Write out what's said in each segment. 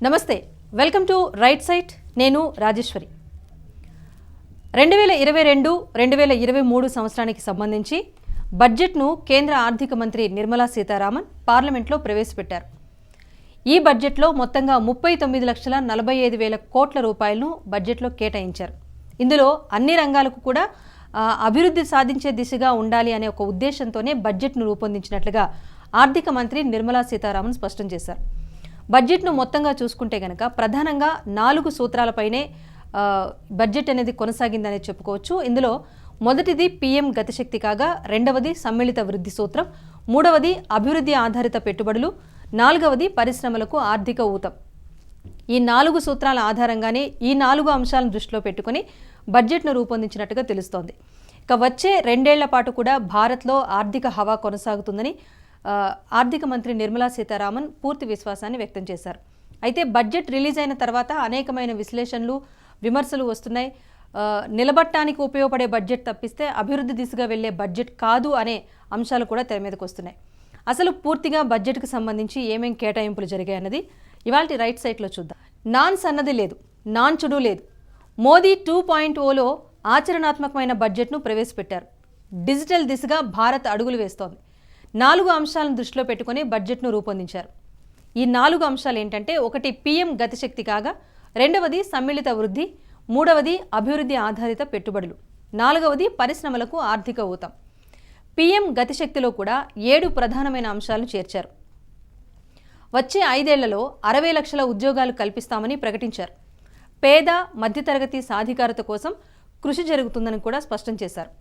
నమస్తే, welcome to right site. నేను రాజేశ్వరి. 2022-2023 సంవత్సరానికి సంబంధించి బడ్జెట్ను కేంద్ర ఆర్థిక మంత్రి నిర్మలా సీతారామన్ పార్లమెంట్లో ప్రవేశపెట్టారు. ఈ బడ్జెట్లో మొత్తంగా 39,45,000 కోట్ల రూపాయలను బడ్జెట్లో కేటాయించారు. ఇందులో అన్ని రంగాలకు కూడా అభివృద్ధి సాధించే దిశగా ఉండాలి అనే ఒక ఉద్దేశంతోనే బడ్జెట్ను రూపొందించినట్లుగా ఆర్థిక మంత్రి నిర్మలా సీతారామన్ స్పష్టం చేశారు. బడ్జెట్ను మొత్తంగా చూసుకుంటే కనుక ప్రధానంగా 4 సూత్రాలపైనే బడ్జెట్ అనేది కొనసాగిందనే చెప్పుకోవచ్చు. ఇందులో మొదటిది పీఎం గతిశక్తి కాగా, రెండవది సమ్మిళిత వృద్ధి సూత్రం, మూడవది అభివృద్ధి ఆధారిత పెట్టుబడులు, నాలుగవది పరిశ్రమలకు ఆర్థిక ఊతం. ఈ 4 సూత్రాల ఆధారంగానే ఈ 4 అంశాలను దృష్టిలో పెట్టుకుని బడ్జెట్ను రూపొందించినట్టుగా తెలుస్తోంది. ఇక వచ్చే 2 ఏళ్ల పాటు కూడా భారత్లో ఆర్థిక హవా కొనసాగుతుందని ఆర్థిక మంత్రి నిర్మలా సీతారామన్ పూర్తి విశ్వాసాన్ని వ్యక్తం చేశారు. అయితే బడ్జెట్ రిలీజ్ అయిన తర్వాత అనేకమైన విశ్లేషణలు, విమర్శలు వస్తున్నాయి. నిలబట్టానికి ఉపయోగపడే బడ్జెట్ తప్పిస్తే అభివృద్ధి దిశగా వెళ్లే బడ్జెట్ కాదు అనే అంశాలు కూడా తెర మీదకు వస్తున్నాయి. అసలు పూర్తిగా బడ్జెట్కు సంబంధించి ఏమేం కేటాయింపులు జరిగాయన్నది ఇవాల్టి రైట్ సైట్లో చూద్దాం. నాన్స్ అన్నది లేదు, నాన్ చుడు లేదు. మోదీ 2.0లో ఆచరణాత్మకమైన బడ్జెట్ను ప్రవేశపెట్టారు. డిజిటల్ దిశగా భారత్ అడుగులు వేస్తోంది. 4 అంశాలను దృష్టిలో పెట్టుకుని బడ్జెట్ను రూపొందించారు. ఈ 4 అంశాలు ఏంటంటే, ఒకటి పీఎం గతిశక్తి కాగా, రెండవది సమ్మిళిత వృద్ధి, మూడవది అభివృద్ధి ఆధారిత పెట్టుబడులు, నాలుగవది పరిశ్రమలకు ఆర్థిక ఊతం. పీఎం గతిశక్తిలో కూడా 7 ప్రధానమైన అంశాలను చేర్చారు. వచ్చే 5 ఏళ్లలో 60 లక్షల ఉద్యోగాలు కల్పిస్తామని ప్రకటించారు. పేద మధ్యతరగతి సాధికారత కోసం కృషి జరుగుతుందని కూడా స్పష్టం చేశారు.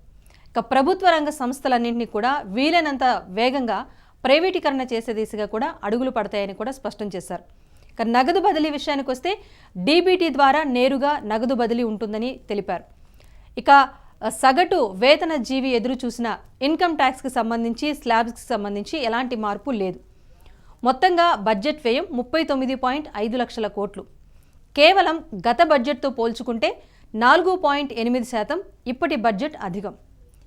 ఇక ప్రభుత్వ రంగ సంస్థలన్నింటినీ కూడా వీలైనంత వేగంగా ప్రైవేటీకరణ చేసే దిశగా కూడా అడుగులు పడతాయని కూడా స్పష్టం చేశారు. ఇక నగదు బదిలీ విషయానికి వస్తే డీబీటీ ద్వారా నేరుగా నగదు బదిలీ ఉంటుందని తెలిపారు. ఇక సగటు వేతన జీవి ఎదురు చూసిన ఇన్కమ్ ట్యాక్స్కి సంబంధించి, స్లాబ్స్కి సంబంధించి ఎలాంటి మార్పు లేదు. మొత్తంగా బడ్జెట్ వ్యయం 39.5 లక్షల కోట్లు. కేవలం గత బడ్జెట్తో పోల్చుకుంటే 4.8% ఇప్పటి బడ్జెట్ అధికం.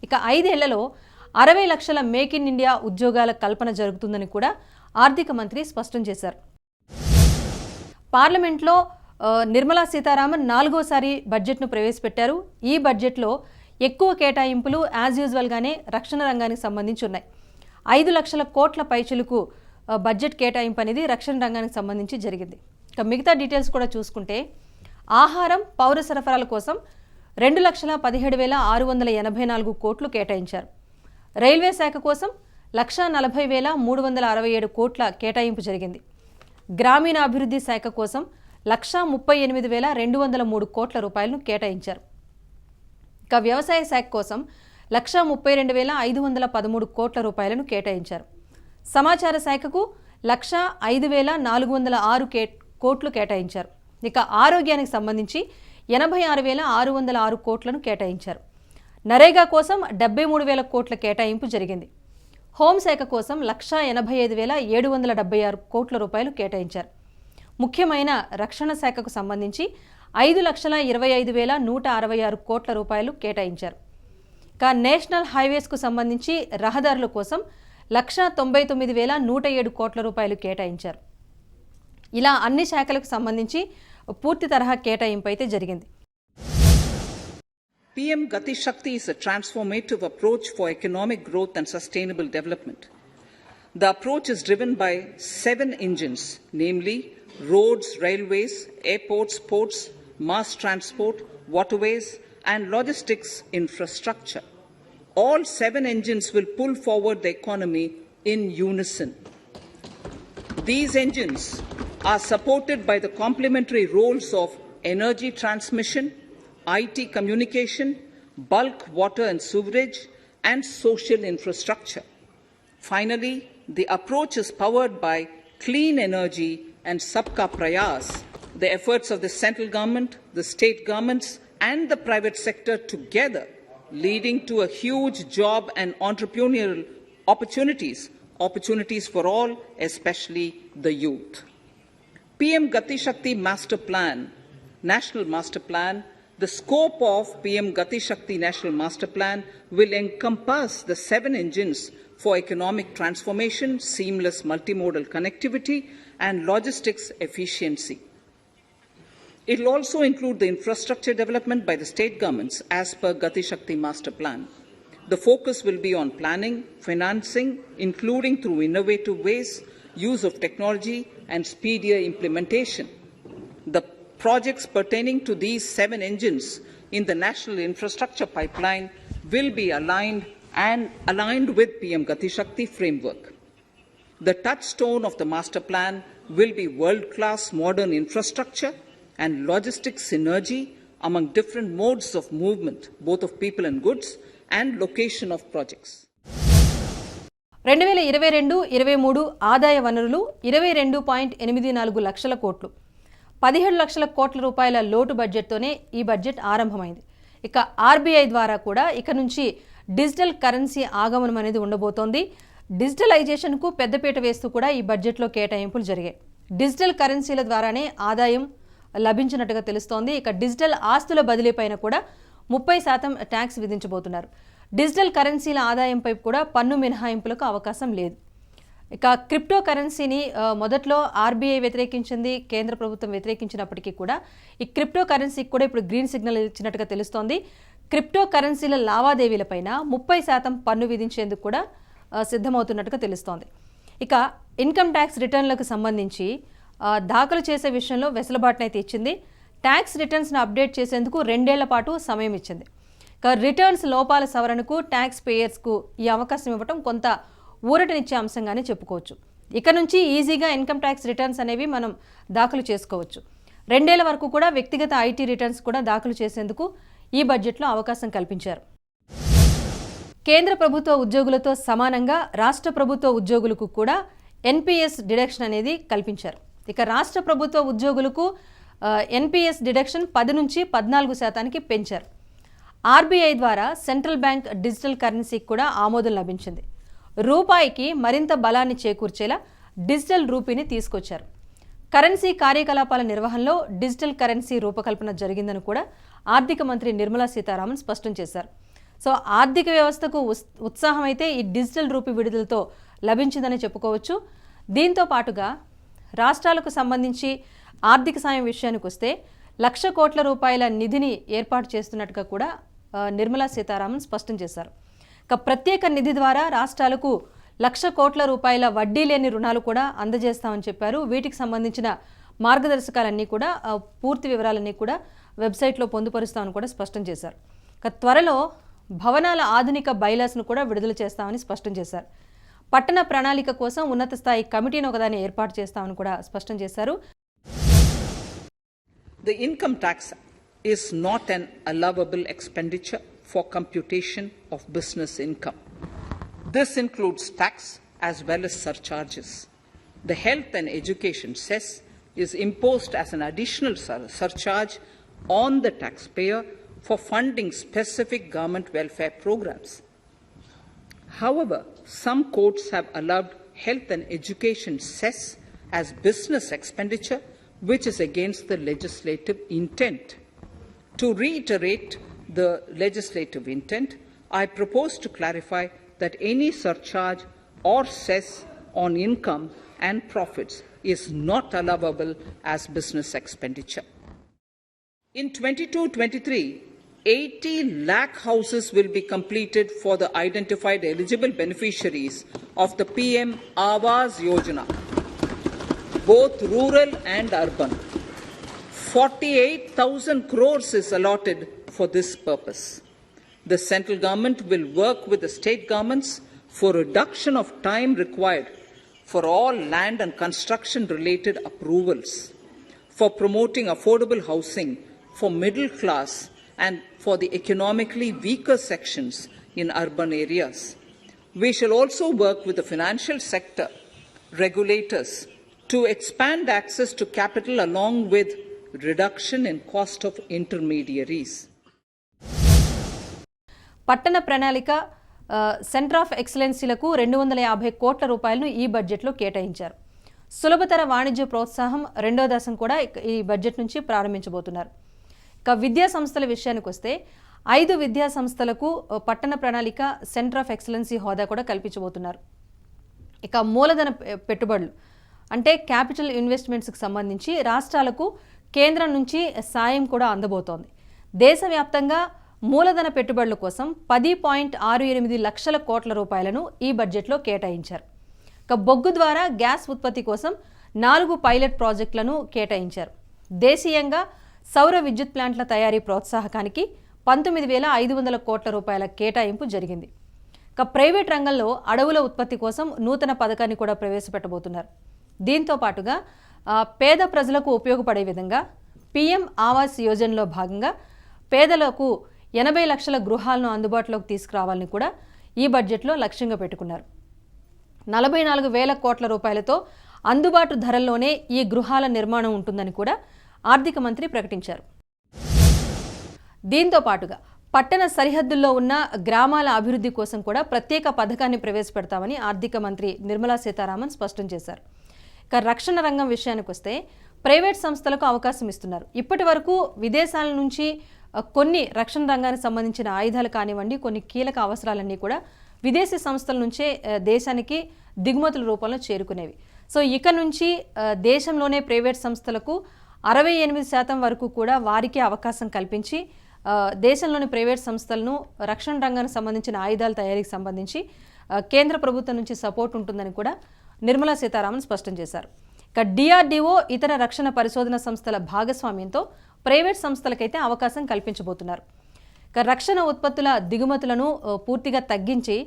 ఇక 5 ఏళ్లలో 60 లక్షల మేక్ ఇన్ ఇండియా ఉద్యోగాల కల్పన జరుగుతుందని కూడా ఆర్థిక మంత్రి స్పష్టం చేశారు. పార్లమెంట్లో నిర్మలా సీతారామన్ 4వసారి బడ్జెట్ను ప్రవేశపెట్టారు. ఈ బడ్జెట్లో ఎక్కువ కేటాయింపులు యాజ్ యూజువల్గానే రక్షణ రంగానికి సంబంధించి ఉన్నాయి. 5 లక్షల కోట్ల పైచిలకు బడ్జెట్ కేటాయింపు అనేది రక్షణ రంగానికి సంబంధించి జరిగింది. ఇక మిగతా డీటెయిల్స్ కూడా చూసుకుంటే, ఆహారం, పౌర సరఫరాల కోసం 2,17,684 కోట్లు కేటాయించారు. రైల్వే శాఖ కోసం 1,40,367 కోట్ల కేటాయింపు జరిగింది. గ్రామీణాభివృద్ధి శాఖ కోసం 1,38,203 కోట్ల రూపాయలను కేటాయించారు. ఇక వ్యవసాయ శాఖ కోసం 1,32,513 కోట్ల రూపాయలను కేటాయించారు. సమాచార శాఖకు 1,05,406 కోట్లు కేటాయించారు. ఇక ఆరోగ్యానికి సంబంధించి 86,606 కోట్లను కేటాయించారు. నరేగా కోసం 73,000 కోట్ల కేటాయింపు జరిగింది. హోంశాఖ కోసం 1,85,776 కోట్ల రూపాయలు కేటాయించారు. ముఖ్యమైన రక్షణ శాఖకు సంబంధించి 5,25,166 కోట్ల రూపాయలు కేటాయించారు. ఇక నేషనల్ హైవేస్కు సంబంధించి రహదారుల కోసం 1,99,107 కోట్ల రూపాయలు కేటాయించారు. ఇలా అన్ని శాఖలకు సంబంధించి పూర్తి తరహా కేటాయింపు అయితే జరిగింది. PM Gati Shakti is a transformative approach for economic growth and sustainable development. The approach is driven by 7 engines, namely roads, railways, airports, ports, mass transport, waterways, and logistics infrastructure. All 7 engines will pull forward the economy in unison. These engines are supported by the complementary roles of energy transmission, IT communication, bulk water and sewerage, and social infrastructure. Finally, the approach is powered by clean energy and Sabka Prayas, the efforts of the central government, the state governments, and the private sector together, leading to a huge job and entrepreneurial opportunities for all, especially the youth. PM Gati Shakti Master Plan, National Master Plan. The scope of PM Gati Shakti National Master Plan will encompass the 7 engines for economic transformation, seamless multimodal connectivity, and logistics efficiency. It will also include the infrastructure development by the state governments as per Gati Shakti Master Plan. The focus will be on planning, financing, including through innovative ways, use of technology and speedier implementation. The projects pertaining to these 7 engines in the national infrastructure pipeline will be aligned with PM Gati Shakti framework. The touchstone of the master plan will be world-class modern infrastructure and logistics synergy among different modes of movement, both of people and goods, and location of projects. 2022-23 ఆదాయ వనరులు 22.84 లక్షల కోట్లు, 17 లక్షల కోట్ల రూపాయల లోటు బడ్జెట్తోనే ఈ budget ఆరంభమైంది. ఇక ఆర్బీఐ ద్వారా కూడా ఇక నుంచి డిజిటల్ కరెన్సీ ఆగమనం అనేది ఉండబోతోంది. డిజిటలైజేషన్కు పెద్దపీట వేస్తూ కూడా ఈ బడ్జెట్లో కేటాయింపులు జరిగాయి. డిజిటల్ కరెన్సీల ద్వారానే ఆదాయం లభించినట్టుగా తెలుస్తోంది. ఇక డిజిటల్ ఆస్తుల బదిలీపైన కూడా 30% ట్యాక్స్ విధించబోతున్నారు. డిజిటల్ కరెన్సీల ఆదాయంపై కూడా పన్ను మినహాయింపులకు అవకాశం లేదు. ఇక క్రిప్టో కరెన్సీని మొదట్లో ఆర్బీఐ వ్యతిరేకించింది, కేంద్ర ప్రభుత్వం వ్యతిరేకించినప్పటికీ కూడా ఈ క్రిప్టో కరెన్సీకి కూడా ఇప్పుడు గ్రీన్ సిగ్నల్ ఇచ్చినట్టుగా తెలుస్తోంది. క్రిప్టో కరెన్సీల లావాదేవీలపైన 30% పన్ను విధించేందుకు కూడా సిద్ధమవుతున్నట్టుగా తెలుస్తోంది. ఇక ఇన్కమ్ ట్యాక్స్ రిటర్న్లకు సంబంధించి దాఖలు చేసే విషయంలో వెసులుబాటునైతే ఇచ్చింది. ట్యాక్స్ రిటర్న్స్ను అప్డేట్ చేసేందుకు 2 ఏళ్ల పాటు సమయం ఇచ్చింది. ఇక రిటర్న్స్ లోపాల సవరణకు ట్యాక్స్ పేయర్స్కు ఈ అవకాశం ఇవ్వడం కొంత ఊరటనిచ్చే అంశంగానే చెప్పుకోవచ్చు. ఇక నుంచి ఈజీగా ఇన్కమ్ ట్యాక్స్ రిటర్న్స్ అనేవి మనం దాఖలు చేసుకోవచ్చు. 2 ఏళ్ల వరకు కూడా వ్యక్తిగత ఐటీ రిటర్న్స్ కూడా దాఖలు చేసేందుకు ఈ బడ్జెట్లో అవకాశం కల్పించారు. కేంద్ర ప్రభుత్వ ఉద్యోగులతో సమానంగా రాష్ట్ర ప్రభుత్వ ఉద్యోగులకు కూడా ఎన్పీఎస్ డిడక్షన్ అనేది కల్పించారు. ఇక రాష్ట్ర ప్రభుత్వ ఉద్యోగులకు ఎన్పీఎస్ డిడక్షన్ 10 నుంచి 14% పెంచారు. ఆర్బీఐ ద్వారా సెంట్రల్ బ్యాంక్ డిజిటల్ కరెన్సీకి కూడా ఆమోదం లభించింది. రూపాయికి మరింత బలాన్ని చేకూర్చేలా డిజిటల్ రూపీని తీసుకొచ్చారు. కరెన్సీ కార్యకలాపాల నిర్వహణలో డిజిటల్ కరెన్సీ రూపకల్పన జరిగిందని కూడా ఆర్థిక మంత్రి నిర్మలా సీతారామన్ స్పష్టం చేశారు. సో ఆర్థిక వ్యవస్థకు ఉత్సాహం అయితే ఈ డిజిటల్ రూపీ విడుదలతో లభించిందని చెప్పుకోవచ్చు. దీంతో పాటుగా రాష్ట్రాలకు సంబంధించి ఆర్థిక సాయం విషయానికి వస్తే 1,00,000 కోట్ల రూపాయల నిధిని ఏర్పాటు చేస్తున్నట్టుగా కూడా నిర్మలా సీతారామన్ స్పష్టం చేశారు. ఇక ప్రత్యేక నిధి ద్వారా రాష్ట్రాలకు 1,00,000 కోట్ల రూపాయల వడ్డీ లేని రుణాలు కూడా అందజేస్తామని చెప్పారు. వీటికి సంబంధించిన మార్గదర్శకాలన్నీ కూడా పూర్తి వివరాలన్నీ కూడా వెబ్సైట్లో పొందుపరుస్తామని కూడా స్పష్టం చేశారు. ఇక త్వరలో భవనాల ఆధునిక బైలాస్ను కూడా విడుదల చేస్తామని స్పష్టం చేశారు. పట్టణ ప్రణాళిక కోసం ఉన్నత స్థాయి కమిటీని ఒకదాన్ని ఏర్పాటు చేస్తామని కూడా స్పష్టం చేశారు. The income tax is not an allowable expenditure for computation of business income. This includes tax as well as surcharges. The health and education cess is imposed as an additional surcharge on the taxpayer for funding specific government welfare programs. However, some courts have allowed health and education cess as business expenditure, which is against the legislative intent. To reiterate the legislative intent, I propose to clarify that any surcharge or cess on income and profits is not allowable as business expenditure. In 22-23, 80 lakh houses will be completed for the identified eligible beneficiaries of the PM Awas Yojana, both rural and urban. 48,000 crores is allotted for this purpose. The central government will work with the state governments for reduction of time required for all land and construction related approvals, for promoting affordable housing for middle class and for the economically weaker sections in urban areas. We shall also work with the financial sector, regulators, to expand access to capital along with reduction in cost of intermediaries. పట్టణ ప్రణాళిక centre of ఎక్సలెన్సీలకు 250 కోట్ల రూపాయలను ఈ బడ్జెట్లో కేటాయించారు. సులభతర వాణిజ్య ప్రోత్సాహం 2వ దశను కూడా ఈ బడ్జెట్ నుంచి ప్రారంభించబోతున్నారు. ఇక విద్యా సంస్థల విషయానికి వస్తే 5 విద్యా సంస్థలకు పట్టణ ప్రణాళిక సెంటర్ ఆఫ్ ఎక్సలెన్సీ హోదా కూడా కల్పించబోతున్నారు. ఇక మూలధన పెట్టుబడులు అంటే క్యాపిటల్ ఇన్వెస్ట్మెంట్స్కి సంబంధించి రాష్ట్రాలకు కేంద్రం నుంచి సాయం కూడా అందబోతోంది. దేశవ్యాప్తంగా మూలధన పెట్టుబడుల కోసం 10.68 లక్షల కోట్ల రూపాయలను ఈ బడ్జెట్లో కేటాయించారు. ఇక బొగ్గు ద్వారా గ్యాస్ ఉత్పత్తి కోసం 4 పైలట్ ప్రాజెక్టులను కేటాయించారు. దేశీయంగా సౌర విద్యుత్ ప్లాంట్ల తయారీ ప్రోత్సాహకానికి 19,500 కోట్ల రూపాయల కేటాయింపు జరిగింది. ఇక ప్రైవేట్ రంగంలో అడవుల ఉత్పత్తి కోసం నూతన పథకాన్ని కూడా ప్రవేశపెట్టబోతున్నారు. దీంతో పాటుగా పేద ప్రజలకు ఉపయోగపడే విధంగా పీఎం ఆవాస్ యోజనలో భాగంగా పేదలకు 80 లక్షల గృహాలను అందుబాటులోకి తీసుకురావాలని కూడా ఈ బడ్జెట్లో లక్ష్యంగా పెట్టుకున్నారు. 44,000 కోట్ల రూపాయలతో అందుబాటు ధరల్లోనే ఈ గృహాల నిర్మాణం ఉంటుందని కూడా ఆర్థిక మంత్రి ప్రకటించారు. దీంతో పాటుగా పట్టణ సరిహద్దుల్లో ఉన్న గ్రామాల అభివృద్ధి కోసం కూడా ప్రత్యేక పథకాన్ని ప్రవేశపెడతామని ఆర్థిక మంత్రి నిర్మలా సీతారామన్ స్పష్టం చేశారు. ఇక రక్షణ రంగం విషయానికి వస్తే ప్రైవేట్ సంస్థలకు అవకాశం ఇస్తున్నారు. ఇప్పటి వరకు విదేశాల నుంచి కొన్ని రక్షణ రంగానికి సంబంధించిన ఆయుధాలు కానివ్వండి, కొన్ని కీలక అవసరాలన్నీ కూడా విదేశీ సంస్థల నుంచే దేశానికి దిగుమతుల రూపంలో చేరుకునేవి. సో ఇక నుంచి దేశంలోనే ప్రైవేట్ సంస్థలకు 68% వరకు కూడా వారికే అవకాశం కల్పించి దేశంలోని ప్రైవేట్ సంస్థలను రక్షణ రంగానికి సంబంధించిన ఆయుధాల తయారీకి సంబంధించి కేంద్ర ప్రభుత్వం నుంచి సపోర్ట్ ఉంటుందని కూడా నిర్మలా సీతారామన్ స్పష్టం చేశారు. ఇక డిఆర్డీఓ ఇతర రక్షణ పరిశోధన సంస్థల భాగస్వామ్యంతో ప్రైవేట్ సంస్థలకైతే అవకాశం కల్పించబోతున్నారు. ఇక రక్షణ ఉత్పత్తుల దిగుమతులను పూర్తిగా తగ్గించి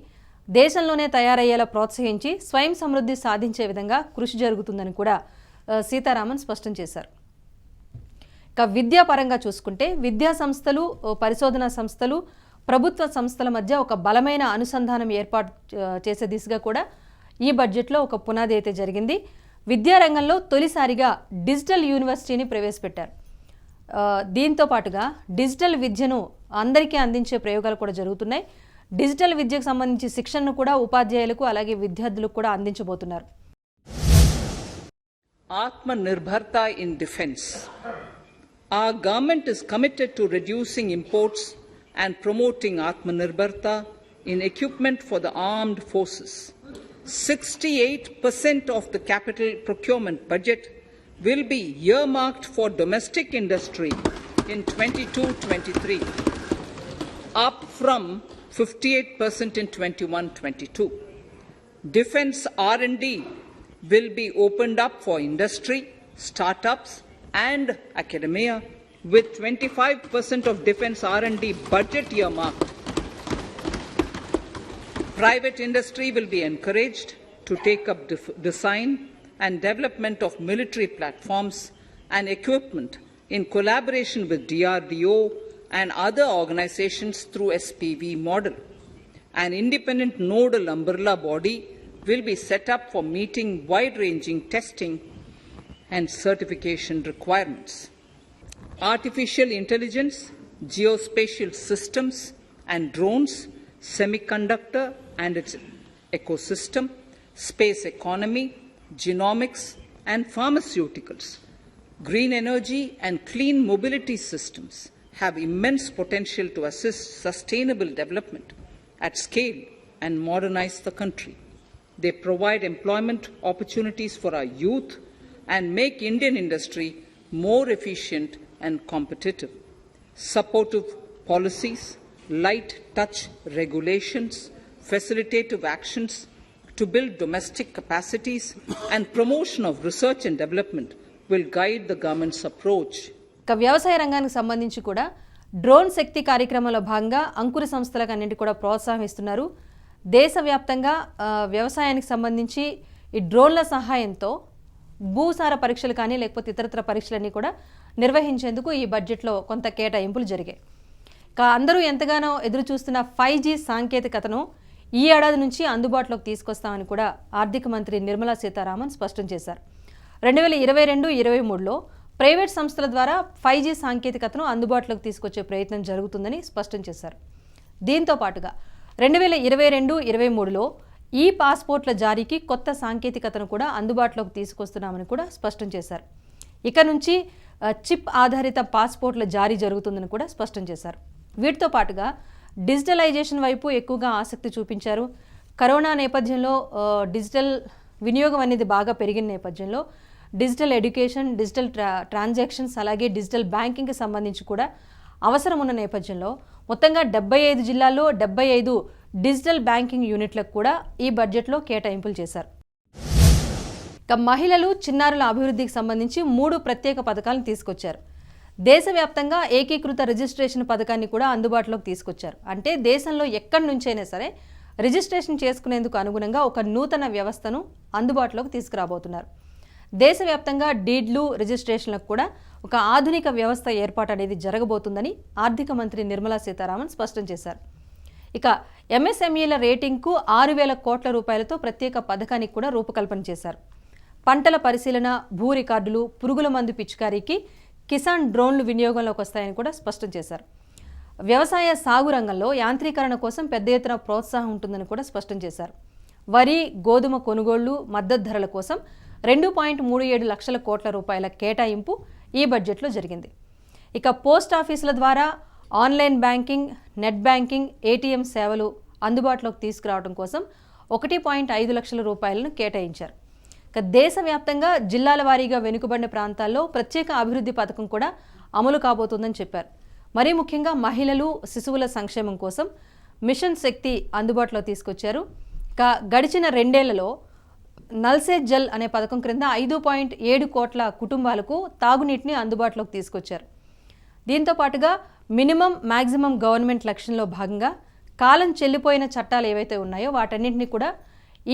దేశంలోనే తయారయ్యేలా ప్రోత్సహించి స్వయం సమృద్ధి సాధించే విధంగా కృషి జరుగుతుందని కూడా సీతారామన్ స్పష్టం చేశారు. ఇక విద్యాపరంగా చూసుకుంటే విద్యా సంస్థలు, పరిశోధనా సంస్థలు, ప్రభుత్వ సంస్థల మధ్య ఒక బలమైన అనుసంధానం ఏర్పాటు చేసే దిశగా కూడా ఈ బడ్జెట్లో ఒక పునాది అయితే జరిగింది. విద్యారంగంలో తొలిసారిగా డిజిటల్ యూనివర్సిటీని ప్రవేశపెట్టారు. దీంతో పాటుగా డిజిటల్ విద్యను అందరికీ అందించే ప్రయోగాలు కూడా జరుగుతున్నాయి. డిజిటల్ విద్యకు సంబంధించి శిక్షణను కూడా ఉపాధ్యాయులకు అలాగే విద్యార్థులకు కూడా అందించబోతున్నారు. ఆత్మనిర్భరత in defence. Our government is committed to reducing imports and promoting Atmanirbharta in equipment for the armed forces. 68% of the capital procurement budget will be earmarked for domestic industry in 22-23, up from 58% in 21-22. Defence R&D will be opened up for industry, startups and academia, with 25% of defence R&D budget earmarked. Private industry will be encouraged to take up design and development of military platforms and equipment in collaboration with DRDO and other organizations through SPV model. An independent nodal umbrella body will be set up for meeting wide-ranging testing and certification requirements. Artificial intelligence, geospatial systems and drones, semiconductor and its ecosystem, space economy, genomics and pharmaceuticals, green energy and clean mobility systems have immense potential to assist sustainable development at scale and modernize the country. They provide employment opportunities for our youth and make Indian industry more efficient and competitive. Supportive policies, light touch regulations, facilitative actions to build domestic capacities and promotion of research and development will guide the government's approach. ఇక వ్యవసాయ రంగానికి సంబంధించి కూడా drone శక్తి కార్యక్రమంలో భాగంగా అంకుర సంస్థలకు అన్నింటి కూడా ప్రోత్సాహం ఇస్తున్నారు. దేశవ్యాప్తంగా వ్యవసాయానికి సంబంధించి ఈ డ్రోన్ల సహాయంతో భూసార పరీక్షలు కానీ లేకపోతే ఇతరత్ర పరీక్షలన్నీ కూడా నిర్వహించేందుకు ఈ బడ్జెట్లో కొంత కేటాయింపులు జరిగాయి. అందరూ ఎంతగానో ఎదురు చూస్తున్న 5G సాంకేతికతను ఈ ఏడాది నుంచి అందుబాటులోకి తీసుకొస్తామని కూడా ఆర్థిక మంత్రి నిర్మలా సీతారామన్ స్పష్టం చేశారు. 2022-23లో ప్రైవేట్ సంస్థల ద్వారా 5G సాంకేతికతను అందుబాటులోకి తీసుకొచ్చే ప్రయత్నం జరుగుతుందని స్పష్టం చేశారు. దీంతో పాటుగా 2022-23లో ఈ పాస్పోర్ట్ల జారీకి కొత్త సాంకేతికతను కూడా అందుబాటులోకి తీసుకొస్తున్నామని కూడా స్పష్టం చేశారు. ఇక నుంచి చిప్ ఆధారిత పాస్పోర్ట్ల జారీ జరుగుతుందని కూడా స్పష్టం చేశారు. వీటితో పాటుగా డిజిటలైజేషన్ వైపు ఎక్కువగా ఆసక్తి చూపించారు. కరోనా నేపథ్యంలో డిజిటల్ వినియోగం అనేది బాగా పెరిగిన నేపథ్యంలో డిజిటల్ ఎడ్యుకేషన్, డిజిటల్ ట్రాన్సాక్షన్స్, అలాగే డిజిటల్ బ్యాంకింగ్కి సంబంధించి కూడా అవసరం ఉన్న నేపథ్యంలో మొత్తంగా 75 జిల్లాల్లో 75 డిజిటల్ బ్యాంకింగ్ యూనిట్లకు కూడా ఈ బడ్జెట్లో కేటాయింపులు చేశారు. ఇక మహిళలు, చిన్నారుల అభివృద్ధికి సంబంధించి 3 ప్రత్యేక పథకాలను తీసుకొచ్చారు. దేశవ్యాప్తంగా ఏకీకృత రిజిస్ట్రేషన్ పథకాన్ని కూడా అందుబాటులోకి తీసుకొచ్చారు. అంటే దేశంలో ఎక్కడి నుంచైనా సరే రిజిస్ట్రేషన్ చేసుకునేందుకు అనుగుణంగా ఒక నూతన వ్యవస్థను అందుబాటులోకి తీసుకురాబోతున్నారు. దేశవ్యాప్తంగా డీడ్లు, రిజిస్ట్రేషన్లకు కూడా ఒక ఆధునిక వ్యవస్థ ఏర్పాటు అనేది జరగబోతుందని ఆర్థిక మంత్రి నిర్మలా సీతారామన్ స్పష్టం చేశారు. ఇక ఎంఎస్ఎంఈల రేటింగ్కు 6,000 కోట్ల రూపాయలతో ప్రత్యేక పథకానికి కూడా రూపకల్పన చేశారు. పంటల పరిశీలన, భూ రికార్డులు, పురుగుల మందు పిచికారీకి కిసాన్ డ్రోన్లు వినియోగంలోకి వస్తాయని కూడా స్పష్టం చేశారు. వ్యవసాయ సాగు రంగంలో యాంత్రీకరణ కోసం పెద్ద ఎత్తున ప్రోత్సాహం ఉంటుందని కూడా స్పష్టం చేశారు. వరి, గోధుమ కొనుగోళ్లు, మద్దతు ధరల కోసం 2.37 లక్షల కోట్ల రూపాయల కేటాయింపు ఈ బడ్జెట్లో జరిగింది. ఇక పోస్ట్ ఆఫీసుల ద్వారా online banking, net banking, ATM సేవలు అందుబాటులోకి తీసుకురావడం కోసం 1.5 లక్షల రూపాయలను కేటాయించారు. ఇక దేశవ్యాప్తంగా జిల్లాల వారీగా వెనుకబడిన ప్రాంతాల్లో ప్రత్యేక అభివృద్ధి పథకం కూడా అమలు కాబోతుందని చెప్పారు. మరీ ముఖ్యంగా మహిళలు, శిశువుల సంక్షేమం కోసం మిషన్ శక్తి అందుబాటులో తీసుకొచ్చారు. ఇక గడిచిన 2 ఏళ్లలో నల్సే జల్ అనే పథకం క్రింద 5.7 కోట్ల కుటుంబాలకు తాగునీటిని అందుబాటులోకి తీసుకొచ్చారు. దీంతో పాటుగా మినిమం, మ్యాక్సిమం గవర్నమెంట్ లక్ష్యంలో భాగంగా కాలం చెల్లిపోయిన చట్టాలు ఏవైతే ఉన్నాయో వాటన్నింటినీ కూడా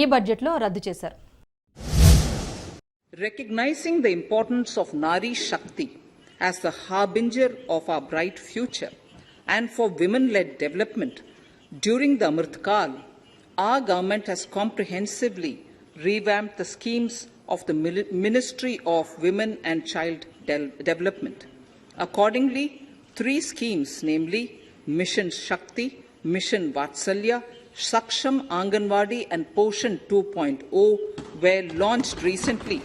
ఈ బడ్జెట్లో రద్దు చేశారు. Recognizing the importance of Nari Shakti as the harbinger of our bright future and for women-led development, during the Amrit Kaal, our government has comprehensively revamped the schemes of the Ministry of Women and Child Development. Accordingly, 3 schemes, namely Mission Shakti, Mission Vatsalya, Saksham Anganwadi and Poshan 2.0 were launched recently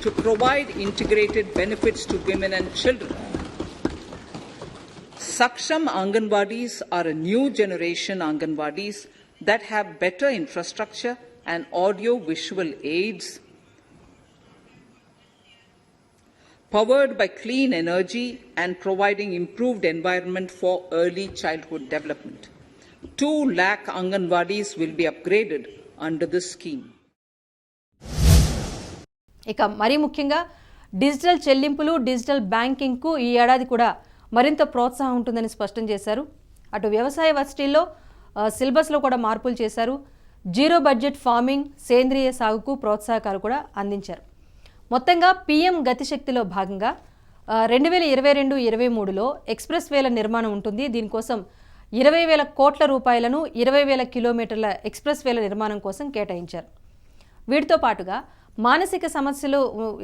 to provide integrated benefits to women and children. Saksham Anganwadis are a new generation Anganwadis that have better infrastructure and audio-visual aids, powered by clean energy and providing improved environment for early childhood development. 2 lakh Anganwadis will be upgraded under this scheme. ఇక మరీ ముఖ్యంగా digital చెల్లింపులు, digital బ్యాంకింగ్కు ఈ ఏడాది కూడా మరింత ప్రోత్సాహం ఉంటుందని స్పష్టం చేశారు. అటు వ్యవసాయ వర్సిటీల్లో సిలబస్లో కూడా మార్పులు చేశారు. జీరో బడ్జెట్ ఫార్మింగ్, సేంద్రియ సాగుకు ప్రోత్సాహకాలు కూడా అందించారు. మొత్తంగా పీఎం గతిశక్తిలో భాగంగా 2022-23లో ఎక్స్ప్రెస్ వేల నిర్మాణం ఉంటుంది. దీనికోసం 20,000 కోట్ల రూపాయలను 20,000 కిలోమీటర్ల ఎక్స్ప్రెస్ వేల నిర్మాణం కోసం కేటాయించారు. వీటితో పాటుగా మానసిక సమస్యలు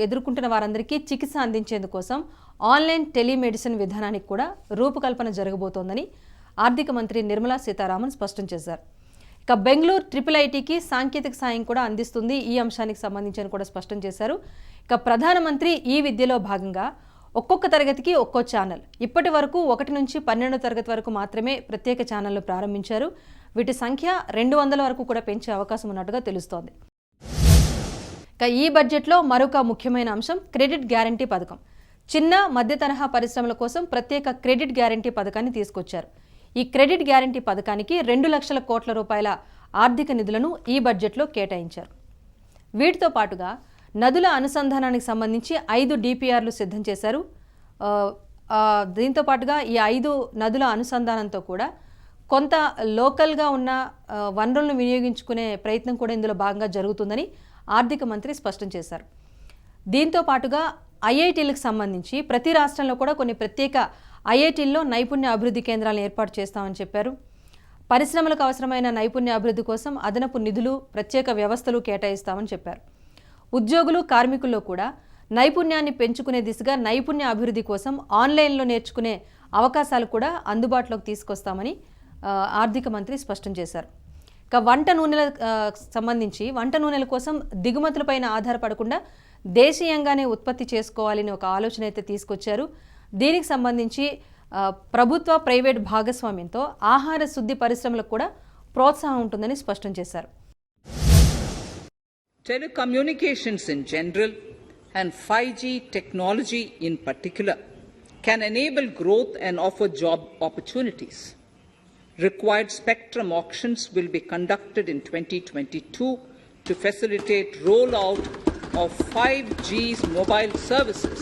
ఎదుర్కొంటున్న వారందరికీ చికిత్స అందించేందుకోసం ఆన్లైన్ టెలిమెడిసిన్ విధానానికి కూడా రూపకల్పన జరగబోతోందని ఆర్థిక మంత్రి నిర్మలా సీతారామన్ స్పష్టం చేశారు. ఇక బెంగళూరు IIITకి సాంకేతిక సాయం కూడా అందిస్తుంది. ఈ అంశానికి సంబంధించి కూడా స్పష్టం చేశారు. ఇక ప్రధానమంత్రి ఈ విద్యలో భాగంగా ఒక్కొక్క తరగతికి ఒక్కో ఛానల్, ఇప్పటి వరకు 1 నుంచి 12వ తరగతి వరకు మాత్రమే ప్రత్యేక ఛానళ్లు ప్రారంభించారు. వీటి సంఖ్య 200 వరకు కూడా పెంచే అవకాశం ఉన్నట్టుగా తెలుస్తోంది. ఇక ఈ బడ్జెట్లో మరొక ముఖ్యమైన అంశం క్రెడిట్ గ్యారంటీ పథకం. చిన్న, మధ్య తరహా పరిశ్రమల కోసం ప్రత్యేక క్రెడిట్ గ్యారంటీ పథకాన్ని తీసుకొచ్చారు. ఈ క్రెడిట్ గ్యారంటీ పథకానికి 2 లక్షల కోట్ల రూపాయల ఆర్థిక నిధులను ఈ బడ్జెట్లో కేటాయించారు. వీటితో పాటుగా నదుల అనుసంధానానికి సంబంధించి 5 DPRలు సిద్ధం చేశారు. దీంతో పాటుగా ఈ 5 నదుల అనుసంధానంతో కూడా కొంత లోకల్గా ఉన్న వనరులను వినియోగించుకునే ప్రయత్నం కూడా ఇందులో భాగంగా జరుగుతుందని ఆర్థిక మంత్రి స్పష్టం చేశారు. దీంతో పాటుగా ఐఐటీలకు సంబంధించి ప్రతి రాష్ట్రంలో కూడా కొన్ని ప్రత్యేక ఐఐటీల్లో నైపుణ్య అభివృద్ధి కేంద్రాలను ఏర్పాటు చేస్తామని చెప్పారు. పరిశ్రమలకు అవసరమైన నైపుణ్య అభివృద్ధి కోసం అదనపు నిధులు, ప్రత్యేక వ్యవస్థలు కేటాయిస్తామని చెప్పారు. ఉద్యోగులు, కార్మికుల్లో కూడా నైపుణ్యాన్ని పెంచుకునే దిశగా నైపుణ్య అభివృద్ధి కోసం ఆన్లైన్లో నేర్చుకునే అవకాశాలు కూడా అందుబాటులోకి తీసుకొస్తామని ఆర్థిక మంత్రి స్పష్టం చేశారు. ఇక వంట నూనెల కోసం దిగుమతులపైన ఆధారపడకుండా దేశీయంగానే ఉత్పత్తి చేసుకోవాలని ఒక ఆలోచన అయితే తీసుకొచ్చారు. దీనికి సంబంధించి ప్రభుత్వ, ప్రైవేట్ భాగస్వామ్యంతో ఆహార శుద్ధి పరిశ్రమలకు కూడా ప్రోత్సాహం ఉంటుందని స్పష్టం చేశారు. Telecommunications in general and 5G technology in particular can enable growth and offer job opportunities. Required spectrum auctions will be conducted in 2022 to facilitate rollout of 5G's mobile services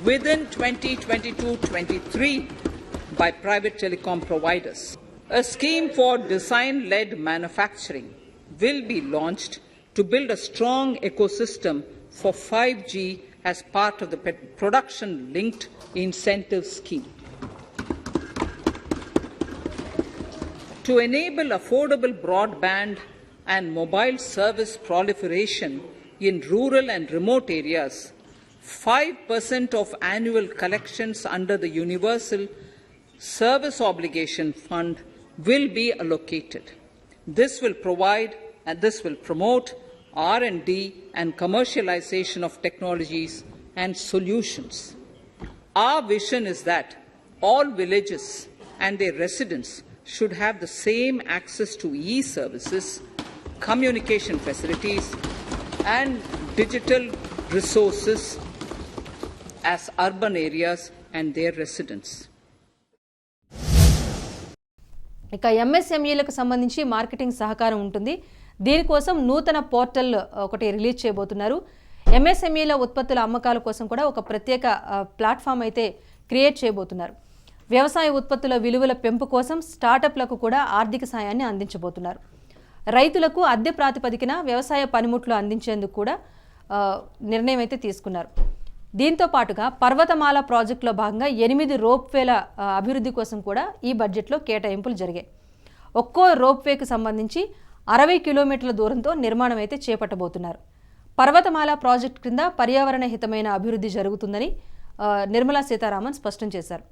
within 2022-23 by private telecom providers. A scheme for design-led manufacturing will be launched to build a strong ecosystem for 5G as part of the production-linked incentive scheme. To enable affordable broadband and mobile service proliferation in rural and remote areas, 5% of annual collections under the Universal Service Obligation Fund will be allocated. This will promote R&D and commercialization of technologies and solutions. Our vision is that all villages and their residents should have the same access to e-services, communication facilities, and digital resources as urban areas and their residents. ఇక ఎంఎస్ఎంఈలకు సంబంధించి marketing సహకారం ఉంటుంది. దీనికోసం నూతన portal ఒకటి release చేయబోతున్నారు. ఎంఎస్ఎంఈల ఉత్పత్తుల అమ్మకాల కోసం కూడా ఒక ప్రత్యేక ప్లాట్ఫామ్ అయితే క్రియేట్ చేయబోతున్నారు. వ్యవసాయ ఉత్పత్తుల విలువల పెంపు కోసం స్టార్టప్లకు కూడా ఆర్థిక సాయాన్ని అందించబోతున్నారు. రైతులకు అద్దె ప్రాతిపదికన వ్యవసాయ పనిముట్లు అందించేందుకు కూడా నిర్ణయం అయితే తీసుకున్నారు. దీంతో పాటుగా పర్వతమాల ప్రాజెక్టులో భాగంగా 8 రోప్వేల అభివృద్ధి కోసం కూడా ఈ బడ్జెట్లో కేటాయింపులు జరిగాయి. ఒక్కో రోప్వేకు సంబంధించి 60 కిలోమీటర్ల దూరంతో నిర్మాణం అయితే చేపట్టబోతున్నారు. పర్వతమాల ప్రాజెక్టు కింద పర్యావరణ హితమైన అభివృద్ధి జరుగుతుందని నిర్మలా సీతారామన్ స్పష్టం చేశారు.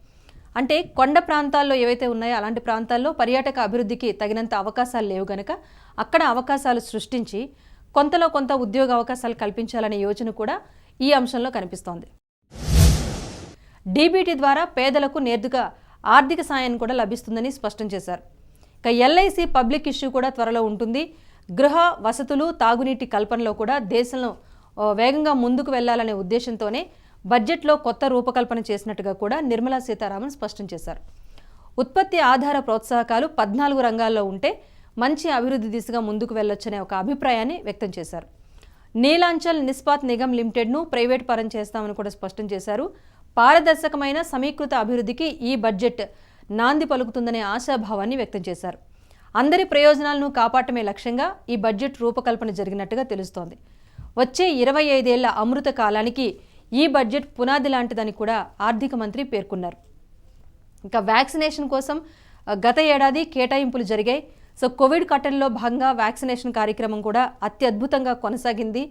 అంటే కొండ ప్రాంతాల్లో ఏవైతే ఉన్నాయో అలాంటి ప్రాంతాల్లో పర్యాటక అభివృద్ధికి తగినంత అవకాశాలు లేవు గనక అక్కడ అవకాశాలు సృష్టించి కొంతలో కొంత ఉద్యోగ అవకాశాలు కల్పించాలనే యోచన కూడా ఈ అంశంలో కనిపిస్తోంది. డీబీటీ ద్వారా పేదలకు నేరుగా ఆర్థిక సాయాన్ని కూడా లభిస్తుందని స్పష్టం చేశారు. ఇక ఎల్ఐసి పబ్లిక్ ఇష్యూ కూడా త్వరలో ఉంటుంది. గృహ వసతులు తాగునీటి కల్పనలో కూడా దేశంలో వేగంగా ముందుకు వెళ్లాలనే ఉద్దేశంతోనే బడ్జెట్లో కొత్త రూపకల్పన చేసినట్టుగా కూడా నిర్మలా సీతారామన్ స్పష్టం చేశారు. ఉత్పత్తి ఆధార ప్రోత్సాహకాలు 14 రంగాల్లో ఉంటే మంచి అభివృద్ధి దిశగా ముందుకు వెళ్లొచ్చనే ఒక అభిప్రాయాన్ని వ్యక్తం చేశారు. నీలాంచల్ నిస్పాత్ నిగమ్ లిమిటెడ్ను ప్రైవేట్ పరం చేస్తామని కూడా స్పష్టం చేశారు. పారదర్శకమైన సమీకృత అభివృద్ధికి ఈ బడ్జెట్ నాంది పలుకుతుందనే ఆశాభావాన్ని వ్యక్తం చేశారు. అందరి ప్రయోజనాలను కాపాడటమే లక్ష్యంగా ఈ బడ్జెట్ రూపకల్పన జరిగినట్టుగా తెలుస్తోంది. వచ్చే 25 ఏళ్ల అమృత కాలానికి ఈ బడ్జెట్ పునాది లాంటిదని కూడా ఆర్థిక మంత్రి పేర్కొన్నారు. ఇంకా వ్యాక్సినేషన్ కోసం గత ఏడాది కేటాయింపులు జరిగాయి. సో కోవిడ్ కట్టడిలో భాగంగా వ్యాక్సినేషన్ కార్యక్రమం కూడా అత్యద్భుతంగా కొనసాగింది.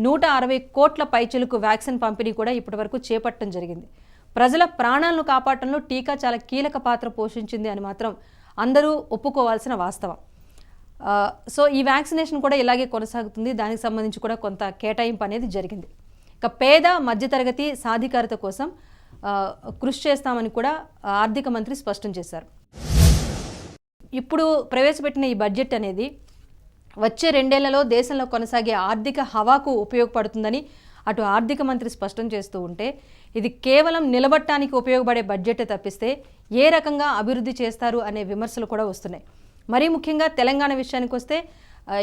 160 కోట్ల పైచిలకు వ్యాక్సిన్ పంపిణీ కూడా ఇప్పటివరకు చేపట్టడం జరిగింది. ప్రజల ప్రాణాలను కాపాడటంలో టీకా చాలా కీలక పాత్ర పోషించింది అని మాత్రం అందరూ ఒప్పుకోవాల్సిన వాస్తవం. సో ఈ వ్యాక్సినేషన్ కూడా ఇలాగే కొనసాగుతుంది. దానికి సంబంధించి కూడా కొంత కేటాయింపు అనేది జరిగింది. ఇక పేద మధ్యతరగతి సాధికారత కోసం కృషి చేస్తామని కూడా ఆర్థిక మంత్రి స్పష్టం చేశారు. ఇప్పుడు ప్రవేశపెట్టిన ఈ బడ్జెట్ అనేది వచ్చే 2 ఏళ్లలో దేశంలో కొనసాగే ఆర్థిక హవాకు ఉపయోగపడుతుందని అటు ఆర్థిక మంత్రి స్పష్టం చేస్తూ ఉంటే ఇది కేవలం నిలబడటానికి ఉపయోగపడే బడ్జెటే తప్పిస్తే ఏ రకంగా అభివృద్ధి చేస్తారు అనే విమర్శలు కూడా వస్తున్నాయి. మరీ ముఖ్యంగా తెలంగాణ విషయానికి వస్తే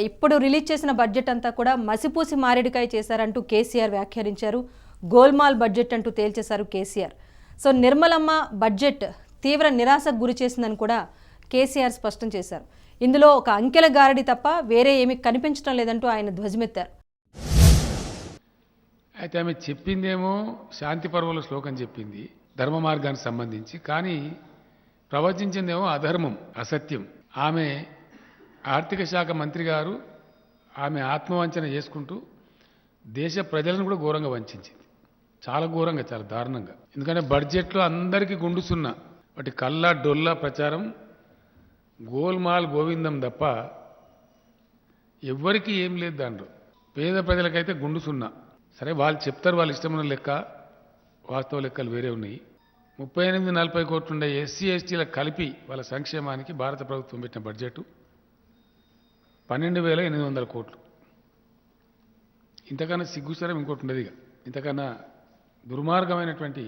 ఇప్పుడు రిలీజ్ చేసిన బడ్జెట్ అంతా కూడా మసిపూసి మారేడుకాయ చేశారంటూ కేసీఆర్ వ్యాఖ్యానించారు. గోల్మాల్ బడ్జెట్ అంటూ తేల్చేశారు కేసీఆర్. సో నిర్మలమ్మ బడ్జెట్ తీవ్ర నిరాశకు గురి చేసిందని కూడా కేసీఆర్ స్పష్టం చేశారు. ఇందులో ఒక అంకెల గారడి తప్ప వేరే ఏమీ కనిపించడం లేదంటూ ఆయన ధ్వజమెత్తారు. అయితే ఆమె చెప్పిందేమో శాంతి పర్వంలో శ్లోకం చెప్పింది ధర్మ మార్గానికి సంబంధించి, కానీ ప్రవచించిందేమో అధర్మం, అసత్యం. ఆమె ఆర్థిక శాఖ మంత్రి గారు ఆమె ఆత్మవంచన చేసుకుంటూ దేశ ప్రజలను కూడా ఘోరంగా వంచింది. చాలా ఘోరంగా, చాలా దారుణంగా. ఎందుకంటే బడ్జెట్లో అందరికీ గుండుసున్నా వాటి కల్లా డొల్లా ప్రచారం గోల్మాల్ గోవిందం తప్ప ఎవ్వరికీ ఏం లేదు దాంట్లో. పేద ప్రజలకైతే గుండు సున్నా. సరే వాళ్ళు చెప్తారు వాళ్ళ ఇష్టమైన లెక్క, వాస్తవ లెక్కలు వేరే ఉన్నాయి. 38-40 కోట్లు ఉండే ఎస్సీ ఎస్టీలకు కలిపి వాళ్ళ సంక్షేమానికి భారత ప్రభుత్వం పెట్టిన బడ్జెట్ 12,800 కోట్లు. ఇంతకన్నా సిగ్గుచరం ఇంకోటి ఉండదు. ఇక ఇంతకన్నా దుర్మార్గమైనటువంటి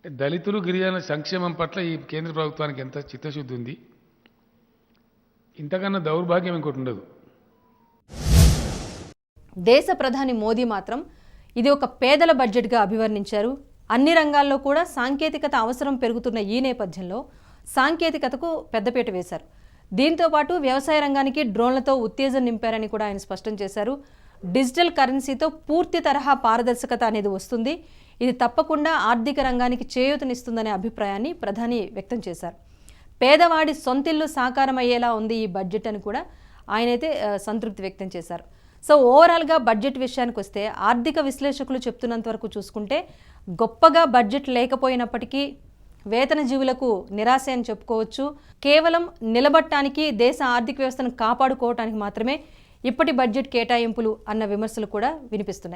దళితులు గిరిజనుల సంక్షేమం పట్ల ఈ కేంద్ర ప్రభుత్వానికి ఎంత చిత్తశుద్ధి ఉంది, ఇంతకన్నా దౌర్భాగ్యం ఇంకోటి ఉండదు. దేశ ప్రధాని మోదీ మాత్రం ఇది ఒక పేదల బడ్జెట్గా అభివర్ణించారు. అన్ని రంగాల్లో కూడా సాంకేతికత అవసరం పెరుగుతున్న ఈ నేపథ్యంలో సాంకేతికతకు పెద్దపీట వేశారు. దీంతో పాటు వ్యవసాయ రంగానికి డ్రోన్లతో ఉత్తేజం నింపారని కూడా ఆయన స్పష్టం చేశారు. డిజిటల్ కరెన్సీతో పూర్తి తరహా పారదర్శకత అనేది వస్తుంది, ఇది తప్పకుండా ఆర్థిక రంగానికి చేయూతనిస్తుందనే అభిప్రాయాన్ని ప్రధాని వ్యక్తం చేశారు. పేదవాడి సొంతిల్లు సాకారమయ్యేలా ఉంది ఈ బడ్జెట్ అని కూడా ఆయనైతే సంతృప్తి వ్యక్తం చేశారు. సో ఓవరాల్గా బడ్జెట్ విషయానికి వస్తే ఆర్థిక విశ్లేషకులు చెప్తున్నంత వరకు చూసుకుంటే గొప్పగా బడ్జెట్ లేకపోయినప్పటికీ వేతన జీవులకు నిరాశ అని చెప్పుకోవచ్చు. కేవలం నిలబడటానికి, దేశ ఆర్థిక వ్యవస్థను కాపాడుకోవటానికి మాత్రమే ఇప్పటి బడ్జెట్ కేటాయింపులు అన్న విమర్శలు కూడా వినిపిస్తున్నాయి.